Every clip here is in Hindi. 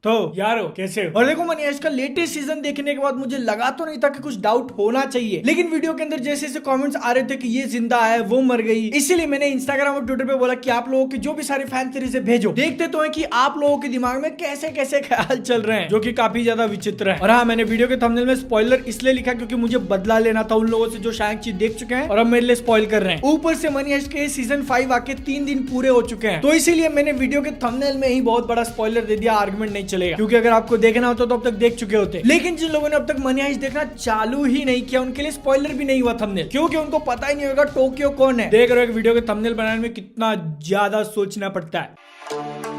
तो यारो कैसे हो? और देखो मनी हाइस्ट का लेटेस्ट सीजन देखने के बाद मुझे लगा तो नहीं था कि कुछ डाउट होना चाहिए, लेकिन वीडियो के अंदर जैसे जैसे कमेंट्स आ रहे थे कि ये जिंदा है वो मर गई, इसीलिए मैंने इंस्टाग्राम और ट्विटर पे बोला कि आप लोगों की जो भी सारी फैन थ्योरीज है भेजो, देखते तो है कि आप लोगों के दिमाग में कैसे कैसे ख्याल चल रहे हैं, जो कि काफी ज्यादा विचित्र है। और हाँ, मैंने वीडियो के थंबनेल में स्पॉइलर इसलिए लिखा क्योंकि मुझे बदला लेना था उन लोगों से जो शायद चीज देख चुके हैं और अब मेरे लिए स्पॉइल कर रहे हैं। ऊपर से मनी हाइस्ट के सीजन 5 आके 3 दिन पूरे हो चुके हैं, तो इसीलिए मैंने वीडियो के थंबनेल में ही बहुत बड़ा स्पॉइलर दे दिया, आर्गुमेंट नहीं चलेगा, क्योंकि अगर आपको देखना होता तो अब तक देख चुके होते। लेकिन जिन लोगों ने अब तक मनी हाइस्ट देखना चालू ही नहीं किया उनके लिए स्पॉइलर भी नहीं हुआ थंबनेल, क्योंकि उनको पता ही नहीं होगा टोक्यो कौन है। देख रहे हो वीडियो के थंबनेल बनाने में कितना ज्यादा सोचना पड़ता है।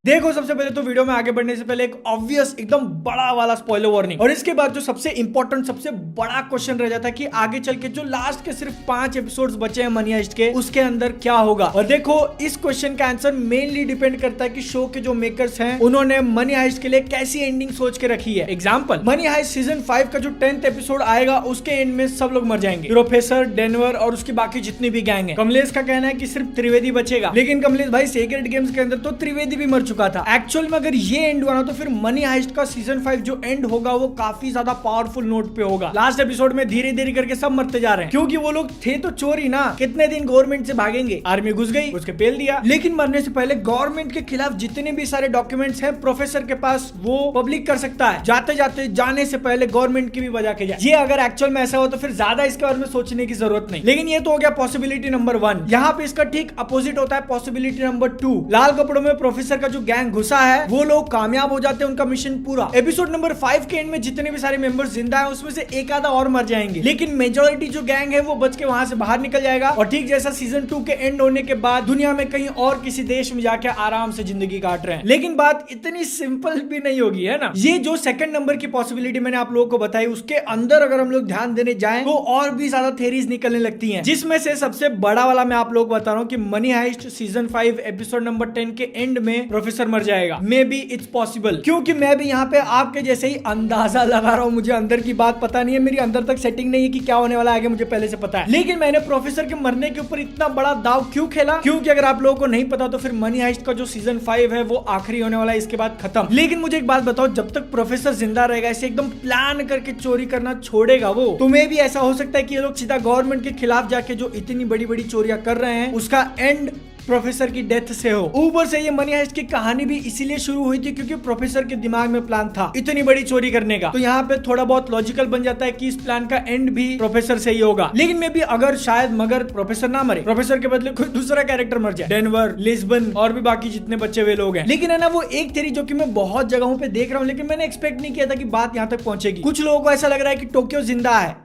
देखो, सबसे पहले तो वीडियो में आगे बढ़ने से पहले एक ऑब्वियस एकदम बड़ा वाला स्पॉइलर वार्निंग, और इसके बाद जो सबसे इंपॉर्टेंट सबसे बड़ा क्वेश्चन रह जाता है कि आगे चल के जो लास्ट के सिर्फ 5 एपिसोड्स बचे हैं मनी हाइस्ट के, उसके अंदर क्या होगा। और देखो, इस क्वेश्चन का आंसर मेनली डिपेंड करता है कि शो के जो मेकर्स हैं उन्होंने मनी हाइस्ट के लिए कैसी एंडिंग सोच के रखी है। एग्जाम्पल, मनी हाइस्ट सीजन 5 का जो 10th एपिसोड आएगा उसके एंड में सब लोग मर जाएंगे, प्रोफेसर, डेनवर और उसकी बाकी जितनी भी गैंग है। कमलेश का कहना है कि सिर्फ त्रिवेदी बचेगा, लेकिन कमलेश भाई सेक्रेट गेम्स के अंदर तो त्रिवेदी भी मर चुका था। एक्चुअल में अगर ये एंड हुआ ना तो फिर मनी हाइस्ट का सीजन 5 जो एंड होगा वो काफी ज्यादा पावरफुल नोट पे होगा। लास्ट एपिसोड में धीरे धीरे करके सब मरते जा रहे हैं, क्योंकि वो लोग थे तो चोर ही ना, कितने दिन गवर्नमेंट से भागेंगे, आर्मी घुस गई, उसके पेल दिया, लेकिन मरने से पहले गवर्नमेंट के खिलाफ जितने भी सारे डॉक्यूमेंट्स हैं प्रोफेसर के पास वो पब्लिक कर सकता है, जाते जाते जाने से पहले गवर्नमेंट की भी बजा के जाए। ये अगर एक्चुअल में ऐसा हो तो फिर ज्यादा इसके बारे में सोचने की जरूरत नहीं। लेकिन ये तो हो गया पॉसिबिलिटी नंबर 1। यहाँ पे इसका ठीक अपोजिट होता है पॉसिबिलिटी नंबर 2। लाल कपड़ों में प्रोफेसर का जो गैंग घुसा है वो लोग कामयाब हो जाते हैं, उनका मिशन पूरा। एपिसोड नंबर 5 के एंड में जितने भी सारे मेंबर्स जिंदा हैं उसमें से एक आधा और मर जाएंगे, लेकिन मेजॉरिटी जो गैंग है वो बच के वहां से बाहर निकल जाएगा, और ठीक जैसा सीजन 2 के एंड होने के बाद दुनिया में कहीं और किसी देश में जाके आराम से जिंदगी काट रहे हैं। लेकिन बात इतनी सिंपल भी नहीं होगी, है ना। ये जो सेकंड नंबर की पॉसिबिलिटी मैंने आप लोगों को बताई उसके अंदर अगर हम लोग ध्यान देने जाएं तो और भी ज्यादा थ्योरीज निकलने लगती हैं, जिसमें से सबसे बड़ा वाला मैं आप लोगों को बता रहा हूं कि money heist season 5 episode number 10 के एंड में प्रोफेसर मर जाएगा। मे बी इट्स पॉसिबल, क्योंकि मैं भी यहाँ पे आपके जैसे ही अंदाजा लगा रहा हूँ, मुझे अंदर की बात पता नहीं है, मेरी अंदर तक सेटिंग नहीं है कि क्या होने वाला है आगे, मुझे पहले से पता है। लेकिन मैंने प्रोफेसर के मरने के ऊपर इतना बड़ा दाव क्यों खेला, क्योंकि अगर आप लोगों को नहीं पता तो फिर मनी हाइस्ट का जो सीजन 5 है वो आखिरी होने वाला है, इसके बाद खत्म। लेकिन मुझे एक बात बताओ, जब तक प्रोफेसर जिंदा रहेगा ऐसे एकदम प्लान करके चोरी करना छोड़ेगा वो, तो मे भी ऐसा हो सकता है कि ये लोग सीधा गवर्नमेंट के खिलाफ जाके जो इतनी बड़ी बड़ी चोरियां कर रहे हैं उसका एंड प्रोफेसर की डेथ से हो। ऊपर से ये मनी हाइस्ट की कहानी भी इसीलिए शुरू हुई थी क्योंकि प्रोफेसर के दिमाग में प्लान था इतनी बड़ी चोरी करने का, तो यहाँ पे थोड़ा बहुत लॉजिकल बन जाता है कि इस प्लान का एंड भी प्रोफेसर से ही होगा। लेकिन मे भी अगर शायद मगर प्रोफेसर ना मरे, प्रोफेसर के बदले कोई दूसरा कैरेक्टर मर जाए, डेनवर, लिस्बन और भी बाकी जितने बच्चे हुए लोग हैं। लेकिन है ना, वो एक थ्योरी जो कि मैं बहुत जगहों पे देख रहा हूँ, लेकिन मैंने एक्सपेक्ट नहीं किया था कि बात यहाँ तक पहुंचेगी। कुछ लोगों को ऐसा लग रहा है कि टोक्यो जिंदा है।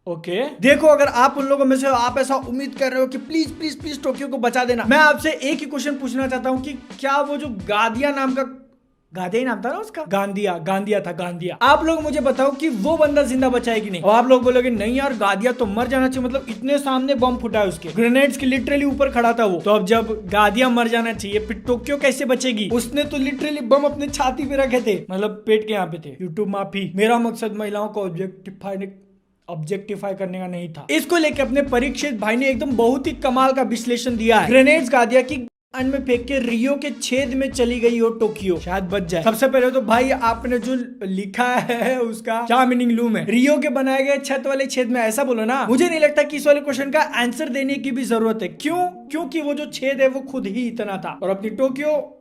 ओके, देखो, अगर आप उन लोगों में से आप ऐसा उम्मीद कर रहे हो कि प्लीज प्लीज प्लीज टोक्यो को बचा देना, मैं आपसे एक ही क्वेश्चन पूछना चाहता हूँ कि क्या वो जो गादिया नाम का, गादिया ही नाम था ना उसका, गांधिया, आप लोग मुझे बताओ कि वो बंदा जिंदा बचा है कि नहीं। और आप लोग बोलोगे नहीं यार, गादिया तो मर जाना चाहिए, मतलब इतने सामने बम फुटा है उसके, ग्रेनेड्स के लिटरली ऊपर खड़ा था वो, तो अब जब गादिया मर जाना चाहिए फिर टोक्यो कैसे बचेगी? उसने तो लिटरली बम अपने छाती पे रखे थे, मतलब पेट के यहाँ पे थे। यूट्यूब माफी, मेरा मकसद महिलाओं को ऑब्जेक्टिफाई करने का नहीं था। इसको लेके अपने परीक्षित भाई ने एकदम बहुत ही कमाल का विश्लेषण दिया है। ग्रेनेड्स गादिया की अंड में फेंक के रियो के छेद में चली गई हो टोक्यो, शायद बच जाए। सबसे पहले तो भाई आपने जो लिखा है उसका क्या मीनिंग लूम है? रियो के बनाए गए छत वाले छेद में, ऐसा बोलो ना। मुझे नहीं लगता कि इस वाले क्वेश्चन का आंसर देने की भी जरूरत है। क्यों? क्योंकि वो जो छेद है वो खुद ही इतना था, और अपनी टोक्यो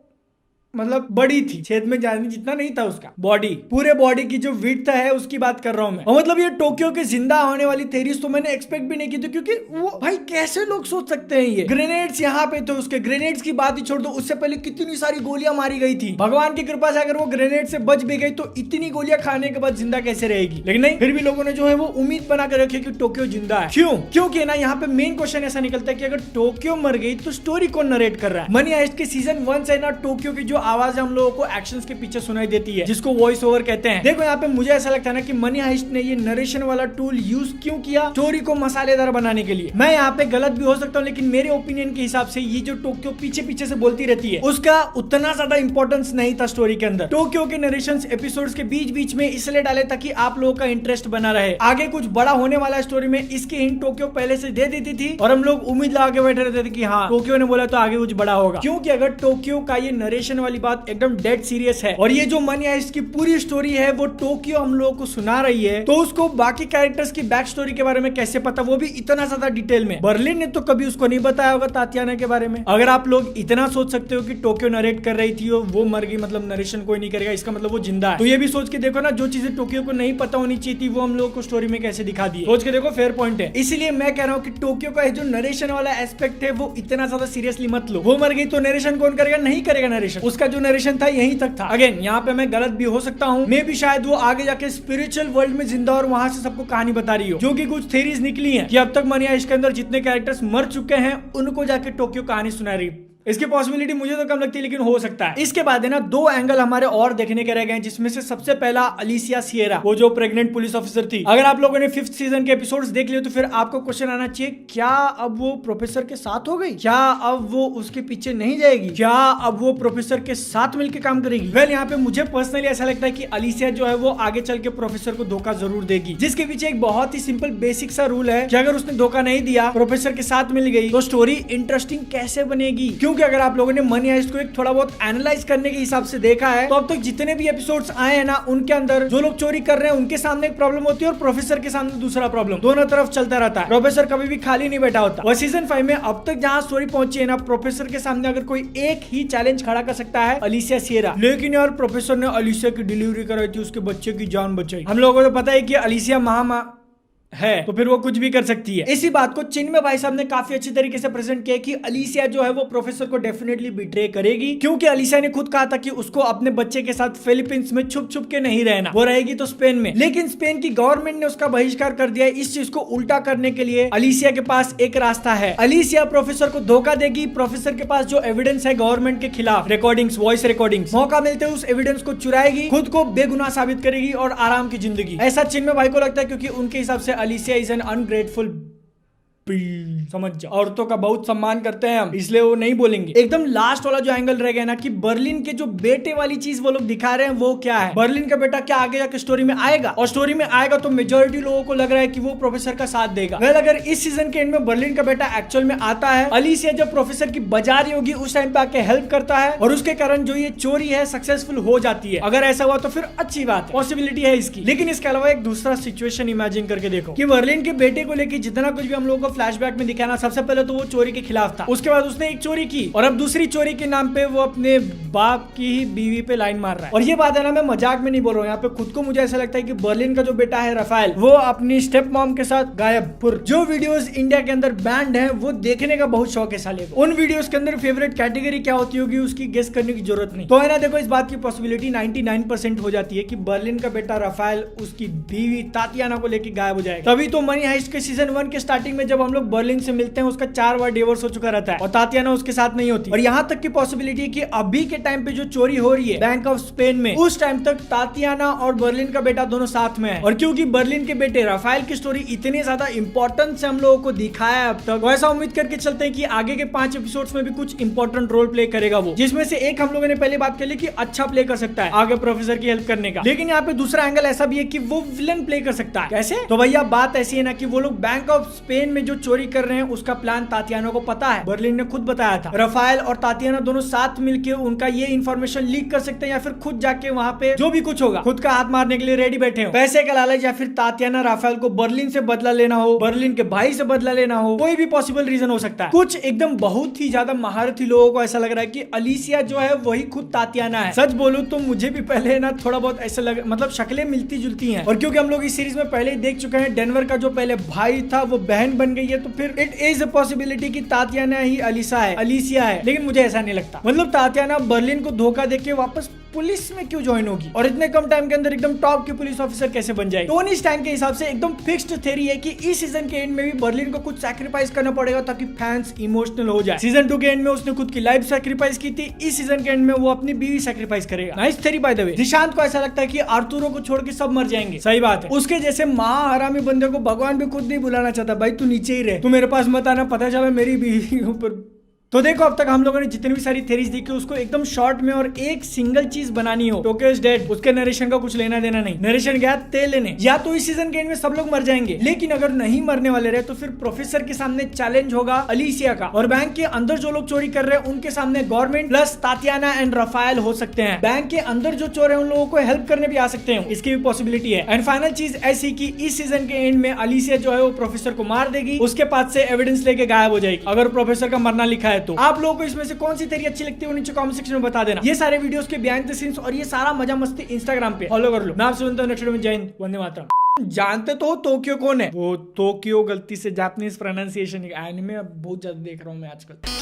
मतलब बड़ी थी, छेद में जाने जितना नहीं था उसका बॉडी, पूरे बॉडी की जो विड्थ है उसकी बात कर रहा हूं मैं। और मतलब ये टोक्यो के जिंदा होने वाली थेरीज तो मैंने एक्सपेक्ट भी नहीं की थी, क्योंकि वो भाई कैसे लोग सोच सकते हैं ये। ग्रेनेड्स यहाँ पे थे, उसके ग्रेनेड्स की बात ही छोड़ दो, उससे पहले कितनी सारी गोलियां मारी गई थी। भगवान की कृपा से अगर वो ग्रेनेड से बच भी गई तो इतनी गोलियां खाने के बाद जिंदा कैसे रहेगी? लेकिन नहीं, फिर भी लोगों ने जो है वो उम्मीद बना कर रखी कि टोक्यो जिंदा है। क्यों? क्योंकि ना यहाँ पे मेन क्वेश्चन ऐसा निकलता है कि अगर टोक्यो मर गई तो स्टोरी कौन नरेट कर रहा है? मनी हाइस्ट के सीजन 1 से ना टोक्यो की जो आवाज हम लोगों को एक्शंस के पीछे सुनाई देती है, जिसको वॉइस ओवर कहते हैं। देखो यहाँ पे मुझे ऐसा लगता है ना कि मनी हाइस्ट ने ये नरेशन वाला टूल यूज क्यों किया, स्टोरी को मसालेदार बनाने के लिए। मैं यहाँ पे गलत भी हो सकता हूँ, लेकिन मेरे ओपिनियन के हिसाब से ये जो टोक्यो पीछे पीछे से बोलती रहती है उसका उतना ज्यादा इंपॉर्टेंस नहीं था स्टोरी के अंदर। टोक्यो के नरेशंस एपिसोड्स के बीच बीच में इसलिए डाले ताकि आप लोगों का इंटरेस्ट बना रहे। आगे कुछ बड़ा होने वाला स्टोरी में इसकी हिंट टोक्यो पहले से दे देती थी और हम लोग उम्मीद लगा के बैठे रहते थे कि हाँ टोक्यो ने बोला तो आगे कुछ बड़ा होगा। क्योंकि अगर टोक्यो का ये नरेशन वाली बात एकदम डेड सीरियस है और ये जो मनी हाइस्ट की पूरी स्टोरी है वो टोक्यो हम लोगों को सुना रही है, तो उसको बाकी कैरेक्टर्स की बैक स्टोरी के बारे में कैसे पता, वो भी इतना ज्यादा डिटेल में। बर्लिन ने तो कभी उसको नहीं बताया होगा तातियाना के बारे में। अगर आप लोग इतना सोच सकते हो कि टोक्यो नरेट कर रही थी वो मर गई, मतलब नरेशन कोई नहीं करेगा, इसका मतलब वो जिंदा है, तो ये भी सोच के देखो ना जो चीजें टोक्यो को नहीं पता होनी चाहिए थी वो हम लोगों को स्टोरी में कैसे दिखा दी। सोच के देखो, फेयर पॉइंट है। इसीलिए मैं कह रहा हूँ कि टोक्यो का जो नरेशन वाला एस्पेक्ट है वो इतना ज्यादा सीरियसली मत लो। वो मर गई तो नरेशन कौन करेगा? नहीं करेगा नरेशन, उसका जो नरेशन था यहीं तक था। अगेन यहाँ पे मैं गलत भी हो सकता हूँ, मे भी शायद वो आगे जाके स्पिरिचुअल वर्ल्ड में जिंदा और वहां से सबको कहानी बता रही हो, जो कि कुछ थ्योरीज निकली हैं कि अब तक मनी हाइस्ट के अंदर जितने कैरेक्टर्स मर चुके हैं उनको जाके टोक्यो कहानी सुना रही। इसकी पॉसिबिलिटी मुझे तो कम लगती है, लेकिन हो सकता है। इसके बाद है ना दो एंगल हमारे और देखने के रह गए, जिसमें से सबसे पहला अलिसिया सिएरा, वो जो प्रेग्नेंट पुलिस ऑफिसर थी। अगर आप लोगों ने 5th सीजन के एपिसोड्स देख लिए तो फिर आपको क्वेश्चन आना चाहिए, क्या अब वो प्रोफेसर के साथ हो गई? क्या अब वो उसके पीछे नहीं जाएगी? क्या अब वो प्रोफेसर के साथ मिलकर काम करेगी? वेल यहाँ पे मुझे पर्सनली ऐसा लगता है कि अलिसिया जो है वो आगे चल के प्रोफेसर को धोखा जरूर देगी, जिसके पीछे एक बहुत ही सिंपल बेसिक सा रूल है कि अगर उसने धोखा नहीं दिया, प्रोफेसर के साथ मिल गई, तो स्टोरी इंटरेस्टिंग कैसे बनेगी। क्योंकि अगर आप लोगों ने मनी हाइस्ट को एक थोड़ा बहुत एनालाइज करने के हिसाब से देखा है तो अब तक जितने भी एपिसोड्स आए हैं ना उनके अंदर जो लोग चोरी कर रहे हैं उनके सामने एक प्रॉब्लम होती है और प्रोफेसर के सामने दूसरा प्रॉब्लम, दोनों तरफ चलता रहता है। प्रोफेसर कभी भी खाली नहीं बैठा होता। और सीजन 5 में अब तक जहां स्टोरी पहुंची है ना, प्रोफेसर के सामने अगर कोई एक ही चैलेंज खड़ा कर सकता है, अलिसिया सिएरा। लेकिन यार प्रोफेसर ने अलिसिया की डिलीवरी कराई थी, उसके बच्चे की जान बचाई। हम लोगों को तो पता है कि अलिसिया महामा है तो फिर वो कुछ भी कर सकती है। इसी बात को चिन्मय भाई साहब ने काफी अच्छी तरीके से प्रेजेंट किया कि अलिसिया जो है वो प्रोफेसर को डेफिनेटली बिट्रे करेगी, क्योंकि अलिसिया ने खुद कहा था कि उसको अपने बच्चे के साथ फिलीपींस में छुप छुप के नहीं रहना, वो रहेगी तो स्पेन में। लेकिन स्पेन की गवर्नमेंट ने उसका बहिष्कार कर दिया। इस चीज को उल्टा करने के लिए अलिसिया के पास एक रास्ता है। अलिसिया प्रोफेसर को धोखा देगी। प्रोफेसर के पास जो एविडेंस है गवर्नमेंट के खिलाफ, रिकॉर्डिंग्स, वॉइस रिकॉर्डिंग्स, मौका मिलते उस एविडेंस को चुराएगी, खुद को बेगुनाह साबित करेगी और आराम की जिंदगी। ऐसा चिन्मय भाई को लगता है, क्योंकि उनके हिसाब से अलिसिया इज एन अनग्रेटफुल, समझ जाओ। औरतों का बहुत सम्मान करते हैं हम, इसलिए वो नहीं बोलेंगे। एकदम लास्ट वाला जो एंगल रह गया ना कि बर्लिन के जो बेटे वाली चीज वो लोग दिखा रहे हैं वो क्या है? बर्लिन का बेटा क्या आगे जाके स्टोरी में आएगा? और स्टोरी में आएगा तो मेजोरिटी लोगों को लग रहा है कि वो प्रोफेसर का साथ देगा। वेल अगर इस सीजन के एंड में बर्लिन का बेटा एक्चुअल में आता है, अलिसिया जब प्रोफेसर की बजा रही होगी उस टाइम पे आके हेल्प करता है और उसके कारण जो ये चोरी है सक्सेसफुल हो जाती है। अगर ऐसा हुआ तो फिर अच्छी बात है, पॉसिबिलिटी है इसकी। लेकिन इसके अलावा एक दूसरा सिचुएशन इमेजिन करके देखो कि बर्लिन के बेटे को लेकर जितना कुछ भी हम लोगों को फ्लैशबैक में दिखाना, सबसे पहले तो वो चोरी के खिलाफ था, उसके बाद उसने एक चोरी की और अब दूसरी चोरी के नाम पे वो अपने बाप की ही बीवी पे लाइन मार रहा है। और ये बात है ना, मैं मजाक में नहीं बोल रहा हूँ, यहाँ पे खुद को मुझे ऐसा लगता है कि बर्लिन का जो बेटा है राफेल, वो अपनी स्टेप मॉम के साथ गायब। जो वीडियोस इंडिया के अंदर बैंड है वो देखने का बहुत शौक है साले को। उन वीडियोस के अंदर फेवरेट कैटेगरी क्या होती होगी उसकी गेस करने की जरूरत नहीं। तो है ना, देखो इस बात की पॉसिबिलिटी 99% हो जाती है कि बर्लिन का बेटा राफेल उसकी बीवी तातियाना को लेकर गायब हो जाएगा। तभी तो मनी हाइस्ट के सीजन 1 के स्टार्टिंग में जब हम लोग बर्लिन से मिलते हैं उसका 4 बार डिवोर्स हो चुका रहता है और तातियाना उसके साथ नहीं होती। और यहाँ तक की पॉसिबिलिटी है कि अभी के टाइम पे जो चोरी हो रही है बैंक ऑफ स्पेन में, उस टाइम तक तातियाना और बर्लिन का बेटा दोनों साथ में है। और क्योंकि बर्लिन के बेटे राफेल की स्टोरी इतनी ज्यादा इंपॉर्टेंट से हम लोगों को दिखाया है अब तक, वैसा उम्मीद करके चलते हैं कि आगे के 5 एपिसोड्स में भी कुछ इंपॉर्टेंट रोल प्ले करेगा वो, जिसमें से एक हम लोगों ने पहले बात कर ली कि अच्छा प्ले कर सकता है आगे प्रोफेसर की हेल्प करने का। लेकिन यहाँ पे दूसरा एंगल ऐसा भी है कि वो विलन प्ले कर सकता है। कैसे? तो भैया बात ऐसी है ना कि वो लोग बैंक ऑफ स्पेन में जो चोरी कर रहे हैं उसका प्लान तातियाना को पता है, बर्लिन ने खुद बताया था। राफेल और तातियाना दोनों साथ मिलकर उनका ये इन्फॉर्मेशन लीक कर सकते हैं या फिर खुद जाके वहां पे जो भी कुछ होगा खुद का हाथ मारने के लिए रेडी बैठे हो। पैसे का लालच या फिर तातियाना राफेल को बर्लिन से बदला लेना हो, बर्लिन के भाई से बदला लेना हो, कोई भी पॉसिबल रीजन हो सकता है। कुछ एकदम बहुत ही ज्यादा महारथी लोगों को ऐसा लग रहा है कि अलिसिया जो है वही खुद तातियाना है। सच बोलूं तो मुझे भी पहले ना थोड़ा बहुत ऐसा लग, मतलब शक्लें मिलती जुलती हैं। और क्योंकि हम लोग इस सीरीज में पहले ही देख चुके हैं डेनवर का जो पहले भाई था वो बहन बन गई है, तो फिर इट इज अ पॉसिबिलिटी कि तातियाना ही अलिसिया है। लेकिन मुझे ऐसा नहीं लगता। मतलब तातियाना बर्लिन को धोखा देके वापस पुलिस में क्यों ज्वाइन होगी और इतने कम टाइम के अंदर एकदम टॉप की पुलिस ऑफिसर कैसे बन जाएगी। टोनी स्टार्क के हिसाब से एकदम फिक्स्ड थ्योरी है कि इस सीजन के एंड में भी बर्लिन को कुछ सैक्रिफाइस करना पड़ेगा ताकि फैंस इमोशनल हो जाए। सीजन 2 के एंड में उसने खुद की लाइफ सैक्रिफाइस की थी, इस सीजन के एंड में वो अपनी बीवी सैक्रिफाइस करेगा। Nice theory by the way. Nishant को ऐसा लगता है कि आर्तुरो को छोड़ के सब मर जाएंगे। सही बात है, उसके जैसे महा हरामी बंदे को भगवान भी खुद नहीं बुलाना चाहता। भाई तू नीचे ही रहे, तू मेरे पास मत आना, पता चला मेरी बीवी ऊपर। तो देखो अब तक हम लोगों ने जितनी भी सारी थेरीज देखी उसको एकदम शॉर्ट में और एक सिंगल चीज बनानी हो। टोक्यो इज डेड, उसके नरेशन का कुछ लेना देना नहीं। नरेशन गया तेल लेने, या तो इस सीजन के एंड में सब लोग मर जाएंगे, लेकिन अगर नहीं मरने वाले रहे तो फिर प्रोफेसर के सामने चैलेंज होगा अलीसिया का, और बैंक के अंदर जो लोग चोरी कर रहे हैं उनके सामने government plus Tatiana and Raphael हो सकते हैं। बैंक के अंदर जो चोर है उन लोगों को हेल्प करने भी आ सकते हैं, इसकी भी पॉसिबिलिटी है। एंड फाइनल चीज ऐसी कि इस सीजन के एंड में अलीसिया जो है वो प्रोफेसर को मार देगी, उसके पास से एविडेंस लेके गायब हो जाएगी अगर प्रोफेसर का मरना लिखा है तो। आप लोगों को इसमें से कौन सी थ्योरी अच्छी लगती है नीचे कमेंट सेक्शन में बता देना। ये सारे वीडियोस के बिहाइंड द सीन्स और ये सारा मजा मस्ती इंस्टाग्राम पे फॉलो कर लो। मैं आपसे मिलता हूं नेक्स्ट वीडियो में। जय हिंद, वंदे मातरम। जानते तो हो टोक्यो कौन है? वो टोक्यो गलती से जापानीज प्रोनाउंसिएशन एनिमे बहुत ज्यादा देख रहा हूं मैं आजकल।